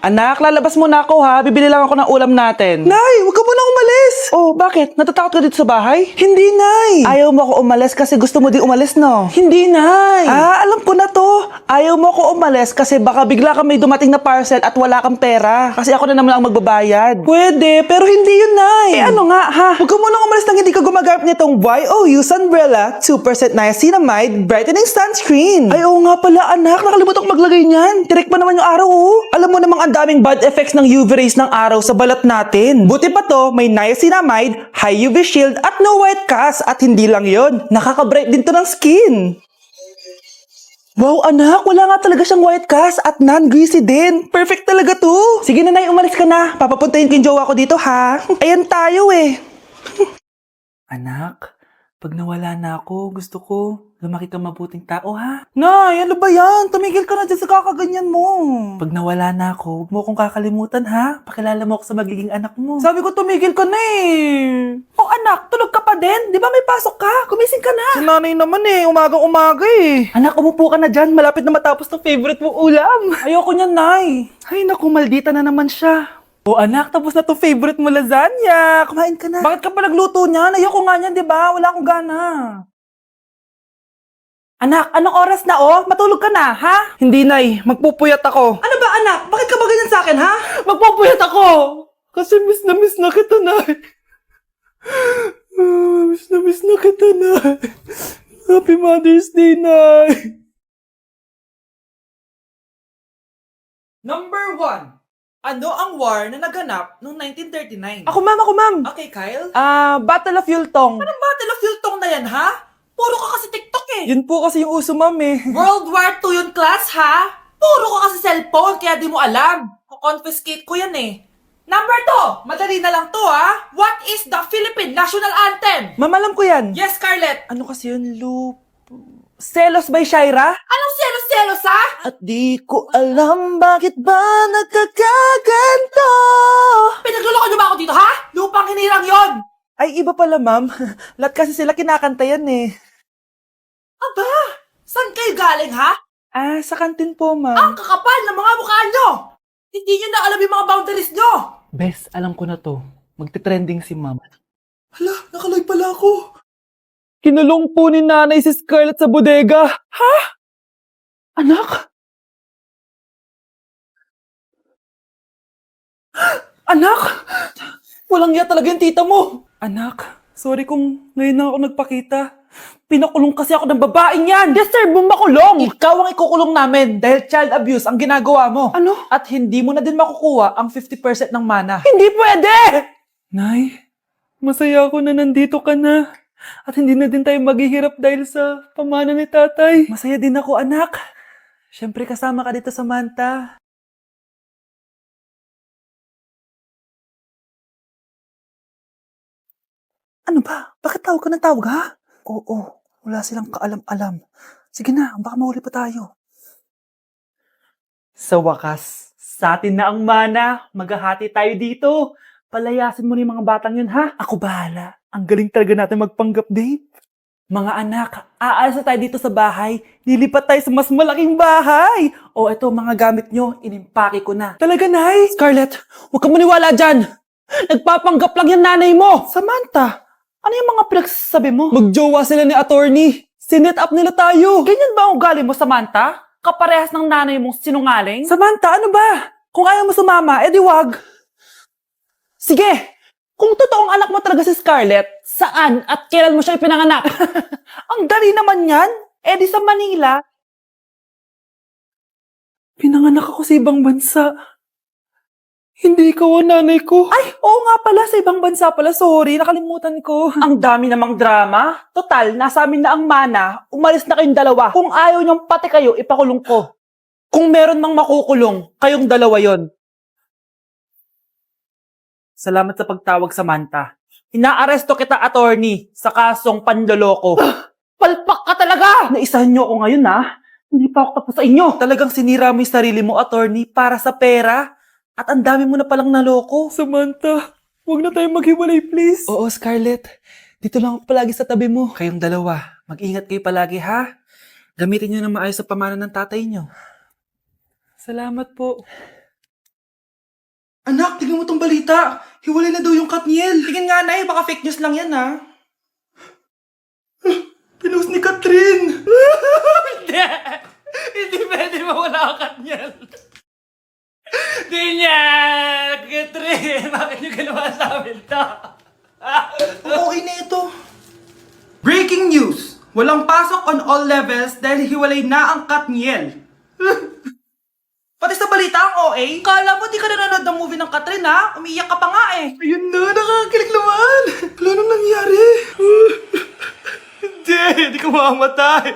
Anak, lalabas muna ako ha. Bibili lang ako ng ulam natin. Nay, huwag ka muna umalis! Oh, bakit? Natatakot ka dito sa bahay? Hindi, Nay! Ayaw mo ako umalis kasi gusto mo di umalis, no? Hindi, Nay! Alam ko na to. Ayaw mo ako umalis kasi baka bigla ka may dumating na parcel at wala kang pera. Kasi ako na naman ang magbabayad. Pwede, pero hindi yun, Nay! Ano nga, ha? Huwag ka muna umalis nang hindi ka gumagamit nitong YOU Sunbrella 2% Niacinamide Brightening Sunscreen. Ay, oo nga pala, anak. Nakalimutan ko maglagay niyan. Direct pa naman yung araw, oh. Alam mo namang ang daming bad effects ng UV rays ng araw sa balat natin. Buti pa to, may niacinamide, high UV shield at no white cast. At hindi lang yon, nakaka-bright din to ng skin. Wow, anak. Wala nga talaga siyang white cast at non-greasy din. Perfect talaga to. Sige na, Nay. Umalis ka na. Papapuntahin ko yung jowa ko dito, ha? Ayan tayo, eh. Anak, pag nawala na ako, gusto ko lumaki kang mabuting tao, ha? Nay, ano ba yan? Tumigil ka na dyan sa kakaganyan mo. Pag nawala na ako, huwag mo akong kakalimutan, ha? Pakilala mo ako sa magiging anak mo. Sabi ko tumigil ka na eh. Oh, anak, tulog ka pa din? Di ba may pasok ka? Kumising ka na. Si nanay naman eh, umagang-umaga eh. Anak, umupo ka na dyan. Malapit na matapos ng favorite mong ulam. Ayoko niyan, Nay. Ay, naku, maldita na naman siya. Oh, anak, tapos na to favorite mo lasagna. Kumain ka na. Bakit ka pa nagluto niyan? Ayoko nga niyan, di ba? Wala akong gana. Anak, anong oras na, oh? Matulog ka na, ha? Hindi, Nay. Magpupuyat ako. Ano ba, anak? Bakit ka ba ganyan sa akin, ha? Magpupuyat ako! Kasi miss na kita, Nay. Miss na kita, Nay. Happy Mother's Day, Nay. Number 1. Ano ang war na naganap noong 1939? Ako, ma'am. Okay, Kyle. Battle of Yultong. Anong Battle of Yultong na yan, ha? Puro ka kasi TikTok eh. Yun po kasi yung uso, ma'am, eh. World War II yun, class, ha? Puro ka kasi cellphone, kaya di mo alam. Confiscate ko yan eh. Number 2, madali na lang to, ha? What is the Philippine National Anthem? Ma'am, alam ko yan. Yes, Scarlett. Ano kasi yun, Selos by Shaira? Anong selos-selos, ha? At di ko alam bakit ba nagkakaganto. Pinagluloko niyo ba ako dito, ha? Lupang hinirang yon. Ay, iba pala, ma'am. Lahat kasi sila kinakanta yan, eh. Aba, saan kayo galing, ha? Sa kantin po, ma'am. Ang kakapal ng mga mukha nyo. Hindi nyo na alam yung mga boundaries nyo. Bes, alam ko na to. Magte-trending si ma'am. Hala, nakalive pala ako. Kinulong po ni nanay si Scarlett sa bodega. Ha? Anak? Anak, walang iya talaga yung tita mo. Anak, sorry kung ngayon na ako nagpakita. Pinakulong kasi ako ng babaeng yan. Deserve mong makulong. Ikaw ang ikukulong namin dahil child abuse ang ginagawa mo. Ano? At hindi mo na din makukuha ang 50% ng mana. Hindi pwede! Nay, masaya ako na nandito ka na. At hindi na din tayo maghihirap dahil sa pamana ni tatay. Masaya din ako, anak. Siyempre kasama ka dito sa Manta. Ano ba? Bakit tawag ka ng tawag, ha? Oo, wala silang kaalam-alam. Sige na, baka mahuli pa tayo. Sa wakas, sa atin na ang mana. Maghahati tayo dito. Palayasin mo na yung mga batang yun, ha? Ako bahala. Ang galing talaga natin magpanggap date. Mga anak, aalis na tayo dito sa bahay. Lilipat tayo sa mas malaking bahay. O eto, mga gamit nyo, inimpake ko na. Talaga, Nay? Scarlett, huwag kang maniwala dyan. Nagpapanggap lang yung nanay mo. Samantha, ano yung mga pinagsasabi mo? Magjowa sila ni attorney. Sinet up nila tayo. Ganyan ba ang ugali mo, Samantha? Kaparehas ng nanay mong sinungaling? Samantha, ano ba? Kung ayaw mo sumama, edi wag. Sige! Kung totoong anak mo talaga si Scarlett, saan at kailan mo siya ipinanganak? Ang dali naman yan. Eh di sa Manila. Pinanganak ako sa ibang bansa. Hindi ikaw ang nanay ko. Ay, oo nga pala, sa ibang bansa pala. Sorry, nakalimutan ko. Ang dami namang drama. Total, nasa amin na ang mana. Umalis na kayong dalawa. Kung ayaw niyong pati kayo, ipakulong ko. Kung meron mang makukulong, kayong dalawa yon. Salamat sa pagtawag, Samantha. Inaaresto kita, attorney, sa kasong panloloko. Palpak ka talaga! Naisahan niyo ako ngayon, ha? Hindi pa ako tapos sa inyo. Talagang sinira mo yung sarili mo, attorney, para sa pera. At ang dami mo na palang naloko. Samantha, huwag na tayong maghiwalay, please. Oo, Scarlett. Dito lang ako palagi sa tabi mo. Kayong dalawa, mag-ingat kayo palagi, ha? Gamitin nyo na maayos sa pamana ng tatay nyo. Salamat po. Anak, tignan mo tong balita. Hiwalay na daw yung Katniel. Tingin nga, Nay. Baka fake news lang yan, ha? Pinost ni Catherine. Hindi! Hindi pwede mawala ang Katniel. Di niya! Catherine! Bakit niyo ginawa sa amin to? Okay na ito. Breaking news! Walang pasok on all levels dahil hiwalay na ang Katniel. Pati sa balita ang OA, kala mo di ka nanonood ng movie ng Catherine ha? Umiiyak ka pa nga eh. Ayun na, nakakakilig naman. Wala nang nangyari. Hindi ko mamamatay.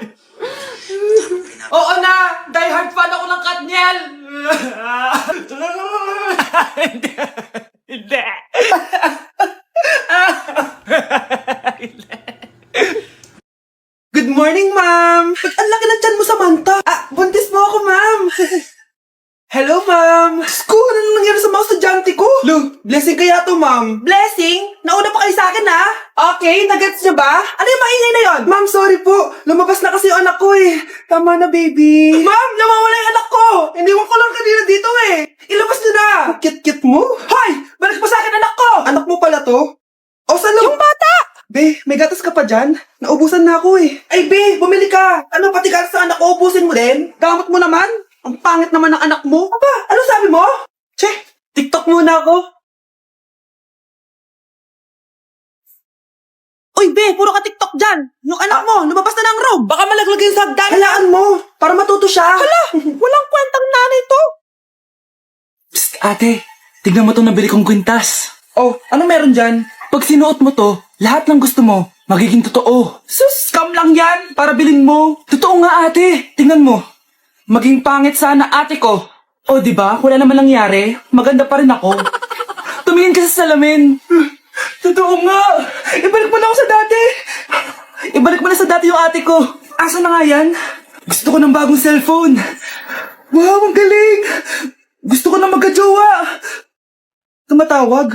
Oo na, diehard fan ako ng Katniel. Hindi. Hindi. Good morning, ma'am. Ba't ang laki ng tiyan mo, Samantha? Buntis mo ako, ma'am. Hello, ma'am. Sko, ano nang nangyari sa mga estudyante ko? Lo, blessing kaya to, ma'am. Blessing? Nauna pa kayo sa akin, ha? Okay, nagets niyo ba? Ano yung maingay na yon? Ma'am, sorry po. Lumabas na kasi yung anak ko, eh. Tama na, baby. Ma'am, nawawala yung anak ko. Iniwan ko lang kanina dito, eh. Ilabas niyo na. Kit-kit mo? Hoy! Balik mo sa akin, anak ko! Anak mo pala to? O, saan yung bata? Be, may gatas ka pa dyan? Naubusan na ako eh. Ay, Be, bumili ka. Ano, pati gatas sa anak ko, ubusin mo din? Damot mo naman. Ang pangit naman ng anak mo. Aba, ano sabi mo? Che, TikTok muna ako. Uy, Be, puro ka TikTok dyan. Yung anak mo, lumabas na ng room. Baka malaglag yung sagdan. Halaan mo, para matuto siya. Hala, walang kwentang nanay to. Psst, ate. Tignan mo itong nabili kong kwintas. Oh, ano meron dyan? Pag sinuot mo to, lahat ng gusto mo, magiging totoo. Sus, scam lang yan. Para bilhin mo. Totoo nga, ate. Tingnan mo. Maging pangit sana ate ko. O, di ba? Wala naman nangyari. Maganda pa rin ako. Tumingin ka sa salamin. Totoo nga. Ibalik mo na ako sa dati. Ibalik mo na sa dati yung ate ko. Asa na nga yan? Gusto ko ng bagong cellphone. Wow, ang galing. Gusto ko na magka-jowa. Tumatawag.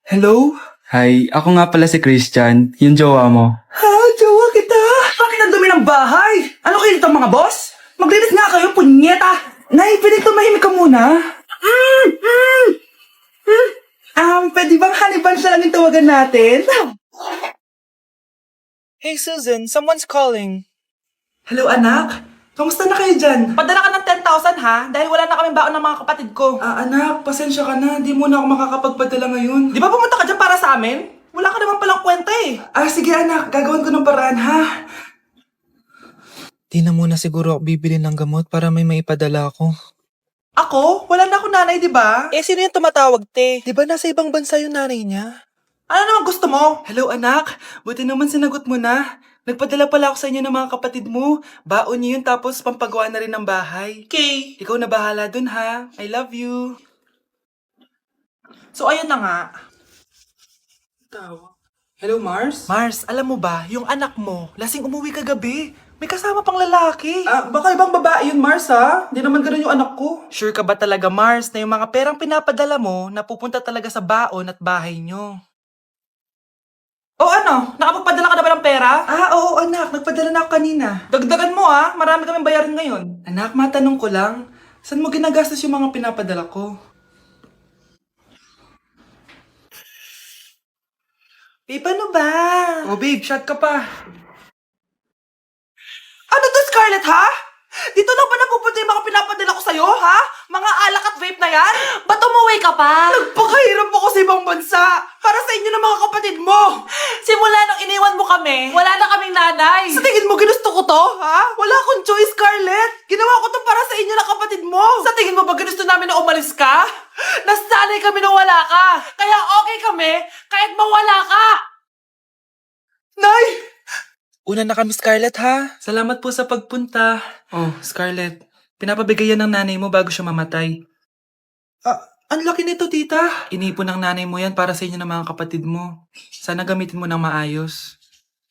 Hello? Hi, ako nga pala si Christian, yung jowa mo. Ha, jowa kita. Bakit ang dumi ng bahay? Ano kayo dito mga boss? Maglinis nga kayo, punyeta. Nay, pwede tumahimik ka muna? Pwede bang honey bunch na lang yung tawagan natin? Hey Susan, someone's calling. Hello anak, kamusta na kayo dyan? Padala ka ng 10,000 ha, dahil wala na kaming baon ng mga kapatid ko. Anak, pasensya ka na, di mo na ako makakapagpadala ngayon. Di ba pumunta ka dyan para sa amin? Wala ka naman palang kwenta eh. Sige anak, gagawin ko ng paraan ha. Di na muna siguro ako bibili ng gamot para may maipadala ako. Ako? Wala na akong nanay, di ba? Eh, sino yung tumatawag, te? Di ba nasa ibang bansa yung nanay niya? Ano naman gusto mo? Hello anak, buti naman sinagot mo na. Nagpadala pala ako sa inyo ng mga kapatid mo. Baon niyo yun tapos pampagawa na rin ng bahay. Okay. Ikaw na bahala dun ha. I love you. So ayun na nga. Hello Mars? Mars, alam mo ba, yung anak mo, lasing umuwi kagabi. May kasama pang lalaki. Baka ibang babae yun Mars ha? Hindi naman ganun yung anak ko. Sure ka ba talaga Mars na yung mga perang pinapadala mo napupunta talaga sa baon at bahay nyo? O ano? Nakapagpadala ka na ba ng pera? Oo anak. Nagpadala na ako kanina. Dagdagan mo marami kaming bayarin ngayon. Anak, matanong ko lang. Saan mo ginagastos yung mga pinapadala ko? Babe, ano ba? Oh babe, shot ka pa. Ano to Scarlett ha? Dito lang ba napupunta yung mga pinapadala ko sa'yo ha? Mga alak at vape na yan? Ba't umuwi ka pa? Nagpakahirap ako sa ibang bansa. Para sa inyo ng mga kapatid mo. Simula nung iniwan mo kami, wala na kaming nanay. Sa tingin mo ginusto ko to, ha? Wala akong choice, Scarlett. Ginawa ko to para sa inyo ng kapatid mo. Sa tingin mo ba ginusto namin na umalis ka? Nasanay kami na wala ka. Kaya okay kami kahit mawala ka. Nay! Una na kami, Scarlett, ha? Salamat po sa pagpunta. Oh, Scarlett. Pinapabigay yan ng nanay mo bago siya mamatay. Ang laki nito, tita. Inipon ng nanay mo yan para sa inyo ng mga kapatid mo. Sana gamitin mo ng maayos.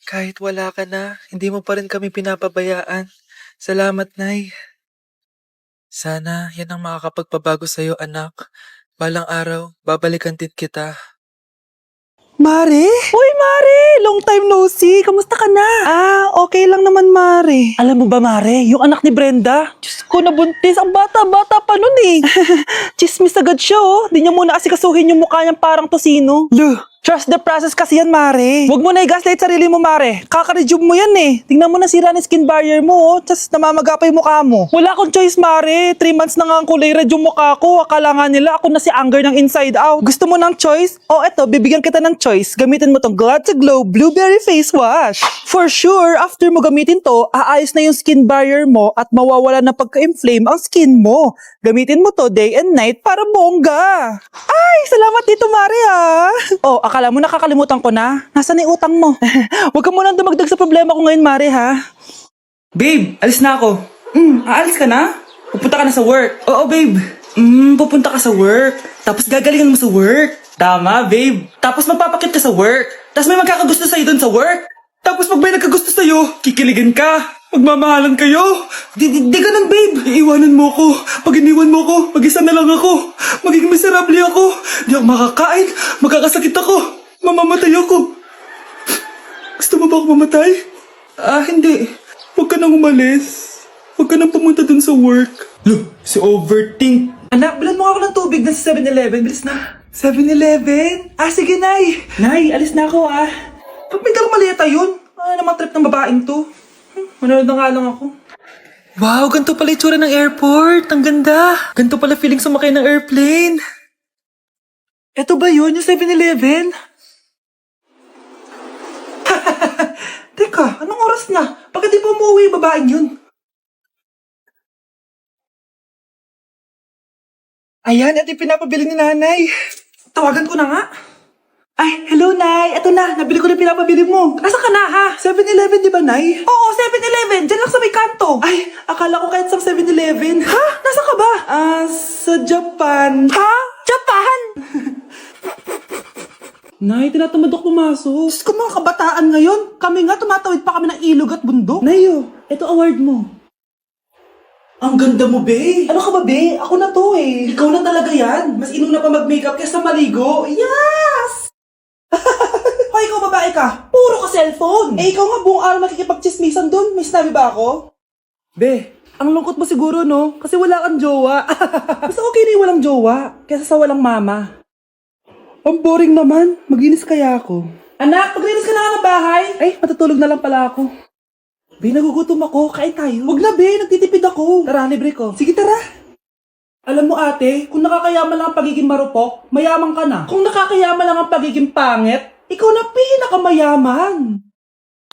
Kahit wala ka na, hindi mo pa rin kami pinapabayaan. Salamat, Nay. Sana yan ang makakapagpabago sa'yo, anak. Balang araw, babalikan din kita. Mare? Uy, Mare! Long time no see. Kamusta ka na? Okay lang naman, Mare. Alam mo ba, Mare? Yung anak ni Brenda, Diyos ko, nabuntis. Ang bata-bata pa nun eh. Chismis agad siya, oh. Di niya muna kasi kasuhin yung mukha niyang parang tosino. Trust the process kasi yan, Mare. Huwag mo na i-gaslight sarili mo, Mare. Kaka-rejuve mo yan eh. Tingnan mo na sira ng skin barrier mo, oh. Tapos namamaga pa yung mukha mo. Wala akong choice, Mare. 3 months na nga ang kulay red yung mukha ko. Akala nga nila ako na si Anger ng Inside Out. Gusto mo ng choice? Oh, eto, bibigyan kita ng choice. Gamitin mo tong Glad to Glow Blueberry Face Wash. For sure, after mo gamitin to, aayos na yung skin barrier mo at mawawala na pagka-inflame ang skin mo. Gamitin mo to day and night para bongga. Ay, salamat dito, Mare, ah. Oh, akala mo nakakalimutan ko na? Nasaan yung utang mo? Huwag ka munang dumagdag sa problema ko ngayon, Mare, ha? Babe, alis na ako. Aalis ka na? Pupunta ka na sa work. Oo, babe. Pupunta ka sa work. Tapos gagalingan mo sa work. Tama, babe. Tapos magpapakit ka sa work. Tapos may magkakagusto sa'yo dun sa work. Tapos pag may nagkagusto sa'yo, kikiligan ka. Magmamahalan kayo. Di ganun, babe. Iiwanan mo ako. Pag iniwan mo ako, mag-isa na lang ako. Magiging miserable ako. Di ako makakain. Magkakasakit ako. Mamamatay ako. Gusto mo ba ako mamatay? Hindi. Huwag ka nang umalis. Huwag ka nang pumunta dun sa work. Look, si Overthink. Anak, bilan mo ako ng tubig na sa 7-Eleven. Bilis na. 7-Eleven? Sige, Nay. Nay, alis na ako, Pag may dalang maleta yun. Ano namang trip ng babaeng to? Manonood na nga lang ako. Wow, ganito pala itsura ng airport. Ang ganda. Ganito pala feeling sumakay ng airplane. Eto ba yun, yung 7-Eleven? Teka, anong oras na? Bakit di pa umuwi yung babaeng yun? Ayan, ito yung pinapabili ni nanay. Tawagan ko na nga. Ay, hello, Nay. Eto na, nabili ko na pinapabili mo. Nasaan ka na, ha? 7-Eleven, di ba, Nay? Oo, 7-Eleven. Diyan lang sa may kanto. Ay, akala ko kahit sa 7-Eleven. Ha? Nasaan ka ba? Sa Japan. Ha? Japan? Nay, tinatamad ako pumasok. Diyos ko, mga kabataan ngayon. Kami nga, tumatawid pa kami ng ilog at bundok. Nayo, eto award mo. Ang ganda mo, be. Ano ka ba, be? Ako na to, eh. Ikaw na talaga yan. Mas inuna pa mag-makeup kaysa maligo. Yes! Hoy, ikaw babae ka. Puro ka cellphone. Ikaw nga buong araw nakikipag-chismisan dun. May sinabi ba ako? Be, ang lungkot mo siguro, no? Kasi wala kang jowa. Mas okay na yung walang jowa kaysa sa walang mama. Ang boring naman. Maginis kaya ako. Anak, paglinis ka na nga ng bahay. Ay, matutulog na lang pala ako. Be, nagugutom ako. Kain tayo. Wag na, be. Nagtitipid ako. Tara, libre ko. Sige, tara. Alam mo, ate, kung nakakayaman lang ang pagiging marupok, mayaman ka na. Kung nakakayaman lang ang pagiging pangit, ikaw na pinakamayaman.